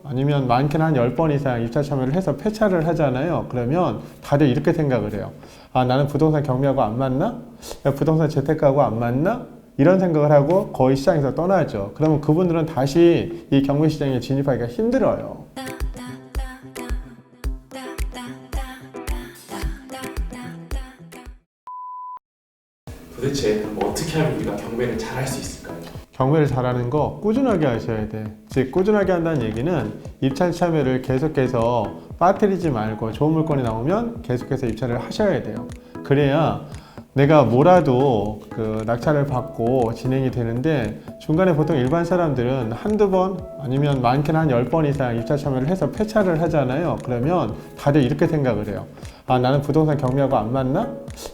아니면 많게는 한 10번 이상 입찰 참여를 해서 폐차를 하잖아요. 그러면 다들 이렇게 생각을 해요. 아, 나는 부동산 경매하고 안 맞나? 야, 부동산 재테크하고 안 맞나? 이런 생각을 하고 거의 시장에서 떠나죠. 그러면 그분들은 다시 이 경매 시장에 진입하기가 힘들어요. 도대체 그럼 어떻게 하면 우리가 경매를 잘 할 수 있을까요? 경매를 잘하는 거 꾸준하게 하셔야 돼. 즉 꾸준하게 한다는 얘기는 입찰 참여를 계속해서 빠뜨리지 말고 좋은 물건이 나오면 계속해서 입찰을 하셔야 돼요. 그래야 내가 뭐라도 그 낙찰을 받고 진행이 되는데, 중간에 보통 일반 사람들은 한두 번 아니면 많게는 한 10번 이상 입찰 참여를 해서 폐차를 하잖아요. 그러면 다들 이렇게 생각을 해요. 아, 나는 부동산 경매하고 안 맞나?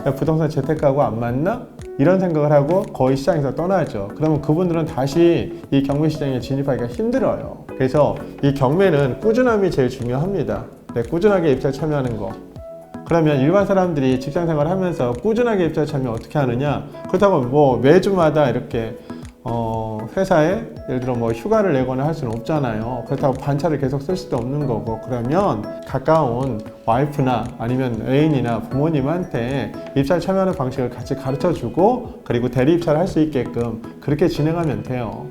야, 부동산 재테크하고 안 맞나? 이런 생각을 하고 거의 시장에서 떠나죠. 그러면 그분들은 다시 이 경매 시장에 진입하기가 힘들어요. 그래서 이 경매는 꾸준함이 제일 중요합니다. 네, 꾸준하게 입찰 참여하는 거. 그러면 일반 사람들이 직장생활 하면서 꾸준하게 입찰 참여 어떻게 하느냐? 그렇다고 뭐 매주마다 이렇게 회사에 예를 들어 뭐 휴가를 내거나 할 수는 없잖아요. 그렇다고 반차를 계속 쓸 수도 없는 거고. 그러면 가까운 와이프나 아니면 애인이나 부모님한테 입찰 참여하는 방식을 같이 가르쳐 주고, 그리고 대리 입찰을 할 수 있게끔 그렇게 진행하면 돼요.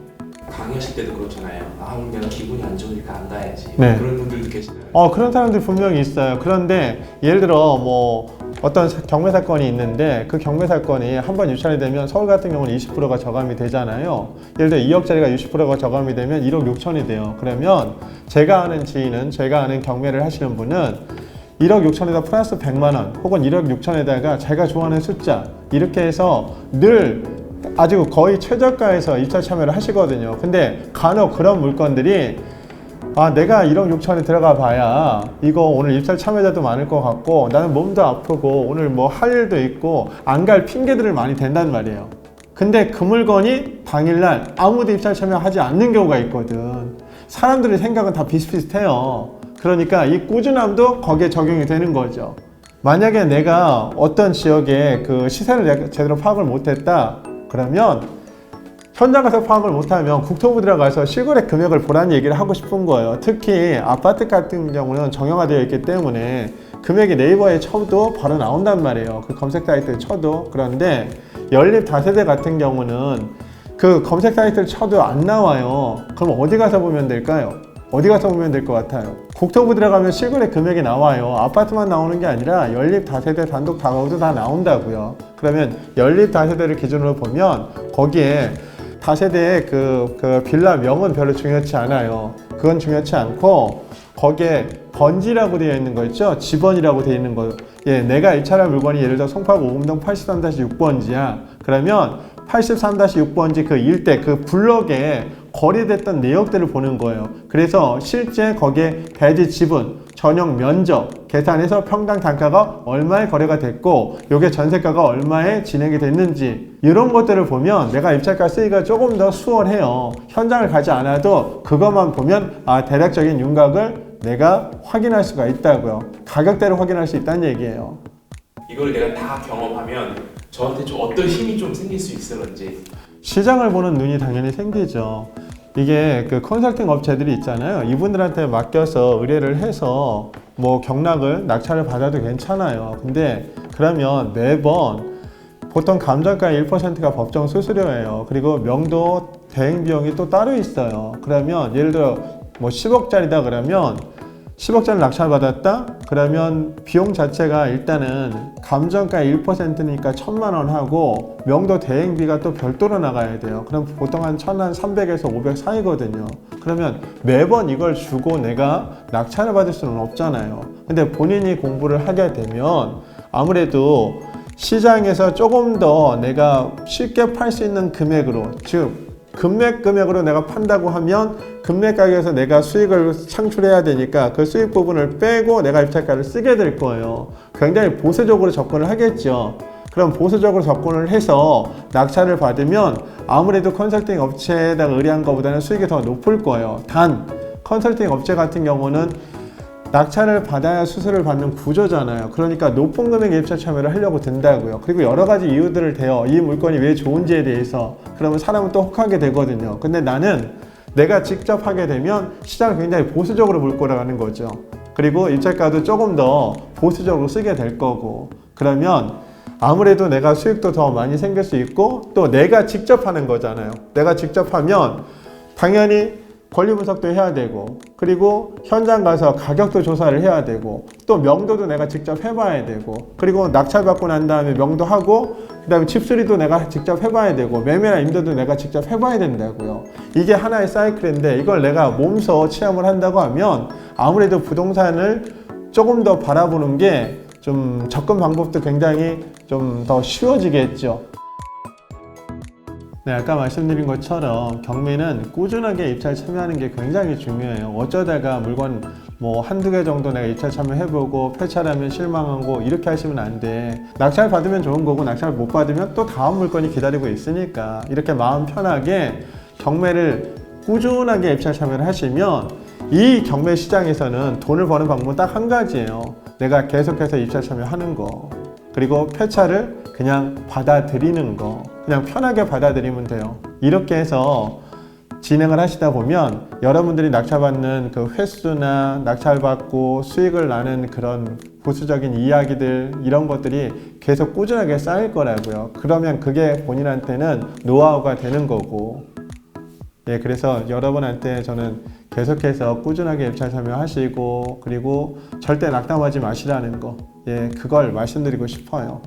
강의하실 때도 그렇잖아요. 아, 오늘 내가 기분이 안 좋으니까 안 가야지. 네. 그런 분들도 계시나요? 그런 사람들이 분명히 있어요. 그런데 예를 들어 뭐 어떤 경매 사건이 있는데, 그 경매 사건이 한번 유찰이 되면 서울 같은 경우는 20%가 저감이 되잖아요. 예를 들어 2억짜리가 60%가 저감이 되면 1억 6천이 돼요. 그러면 제가 아는 지인은, 제가 아는 경매를 하시는 분은 1억 6천에다 플러스 100만 원 혹은 1억 6천에다가 제가 좋아하는 숫자 이렇게 해서 늘 아주 거의 최저가에서 입찰 참여를 하시거든요. 근데 간혹 그런 물건들이 아, 내가 1억 6천에 들어가 봐야 이거 오늘 입찰 참여자도 많을 것 같고 나는 몸도 아프고 오늘 뭐 할 일도 있고 안 갈 핑계들을 많이 댄단 말이에요. 근데 그 물건이 당일날 아무도 입찰 참여하지 않는 경우가 있거든. 사람들의 생각은 다 비슷비슷해요. 그러니까 이 꾸준함도 거기에 적용이 되는 거죠. 만약에 내가 어떤 지역의 그 시세를 내가 제대로 파악을 못했다 그러면 현장 가서 파악을 못하면 국토부 들어가서 실거래 금액을 보라는 얘기를 하고 싶은 거예요. 특히 아파트 같은 경우는 정형화되어 있기 때문에 금액이 네이버에 쳐도 바로 나온단 말이에요. 그 검색 사이트에 쳐도. 그런데 연립 다세대 같은 경우는 그 검색 사이트를 쳐도 안 나와요. 그럼 어디 가서 보면 될까요? 어디 가서 보면 될 것 같아요? 국토부 들어가면 실거래 금액이 나와요. 아파트만 나오는 게 아니라 연립 다세대 단독 다가구도 다 나온다고요. 그러면 연립 다세대를 기준으로 보면 거기에 다세대의 그 빌라명은 별로 중요치 않아요. 그건 중요치 않고 거기에 번지라고 되어 있는 거 있죠? 지번이라고 되어 있는 거. 예, 내가 입찰할 물건이 예를 들어 송파구 오금동 83-6번지야. 그러면 83-6번지 그 일대 그 블럭에 거래됐던 내역들을 보는 거예요. 그래서 실제 거기에 대지 지분, 전용 면적 계산해서 평당 단가가 얼마에 거래가 됐고 요게 전세가가 얼마에 진행이 됐는지 이런 것들을 보면 내가 입찰가 쓰기가 조금 더 수월해요. 현장을 가지 않아도 그것만 보면 아, 대략적인 윤곽을 내가 확인할 수가 있다고요. 가격대를 확인할 수 있다는 얘기예요. 이걸 내가 다 경험하면 저한테 좀 어떤 힘이 좀 생길 수 있을런지. 시장을 보는 눈이 당연히 생기죠. 이게 그 컨설팅 업체들이 있잖아요. 이분들한테 맡겨서 의뢰를 해서 뭐 경락을 낙찰을 받아도 괜찮아요. 근데 그러면 매번 보통 감정가의 1%가 법정 수수료예요. 그리고 명도 대행 비용이 또 따로 있어요. 그러면 예를 들어 뭐 10억짜리다 그러면 10억짜리 낙찰 받았다? 그러면 비용 자체가 일단은 감정가 1%니까 1,000만 원 하고 명도 대행비가 또 별도로 나가야 돼요. 그럼 보통 한 1,300에서 500 사이거든요. 그러면 매번 이걸 주고 내가 낙찰을 받을 수는 없잖아요. 근데 본인이 공부를 하게 되면 아무래도 시장에서 조금 더 내가 쉽게 팔 수 있는 금액으로, 즉 금액으로 내가 판다고 하면 금맥 가격에서 내가 수익을 창출해야 되니까 그 수익 부분을 빼고 내가 입찰가를 쓰게 될 거예요. 굉장히 보수적으로 접근을 하겠죠. 그럼 보수적으로 접근을 해서 낙찰을 받으면 아무래도 컨설팅 업체에다가 의뢰한 것보다는 수익이 더 높을 거예요. 단 컨설팅 업체 같은 경우는 낙찰을 받아야 수수료를 받는 구조잖아요. 그러니까 높은 금액의 입찰 참여를 하려고 든다고요. 그리고 여러 가지 이유들을 대요. 이 물건이 왜 좋은지에 대해서. 그러면 사람은 또 혹하게 되거든요. 근데 나는 내가 직접 하게 되면 시장을 굉장히 보수적으로 몰고 가는 거죠. 그리고 입찰가도 조금 더 보수적으로 쓰게 될 거고, 그러면 아무래도 내가 수익도 더 많이 생길 수 있고, 또 내가 직접 하는 거잖아요. 내가 직접 하면 당연히 권리 분석도 해야 되고, 그리고 현장 가서 가격도 조사를 해야 되고, 또 명도도 내가 직접 해봐야 되고, 그리고 낙찰받고 난 다음에 명도하고, 그 다음에 집수리도 내가 직접 해봐야 되고, 매매나 임대도 내가 직접 해봐야 된다고요. 이게 하나의 사이클인데, 이걸 내가 몸소 체험을 한다고 하면 아무래도 부동산을 조금 더 바라보는 게 좀 접근 방법도 굉장히 좀 더 쉬워지겠죠. 네, 아까 말씀드린 것처럼 경매는 꾸준하게 입찰 참여하는 게 굉장히 중요해요. 어쩌다가 물건 뭐 한두 개 정도 내가 입찰 참여해보고 폐차하면 실망하고 이렇게 하시면 안 돼. 낙찰 받으면 좋은 거고 낙찰 못 받으면 또 다음 물건이 기다리고 있으니까 이렇게 마음 편하게 경매를 꾸준하게 입찰 참여를 하시면 이 경매 시장에서는 돈을 버는 방법은 딱 한 가지예요. 내가 계속해서 입찰 참여하는 거. 그리고 폐차를 그냥 받아들이는 거, 그냥 편하게 받아들이면 돼요. 이렇게 해서 진행을 하시다 보면 여러분들이 낙찰받는 그 횟수나 낙찰받고 수익을 나는 그런 보수적인 이야기들, 이런 것들이 계속 꾸준하게 쌓일 거라고요. 그러면 그게 본인한테는 노하우가 되는 거고, 예, 그래서 여러분한테 저는 계속해서 꾸준하게 입찰 참여하시고, 그리고 절대 낙담하지 마시라는 거, 예, 그걸 말씀드리고 싶어요.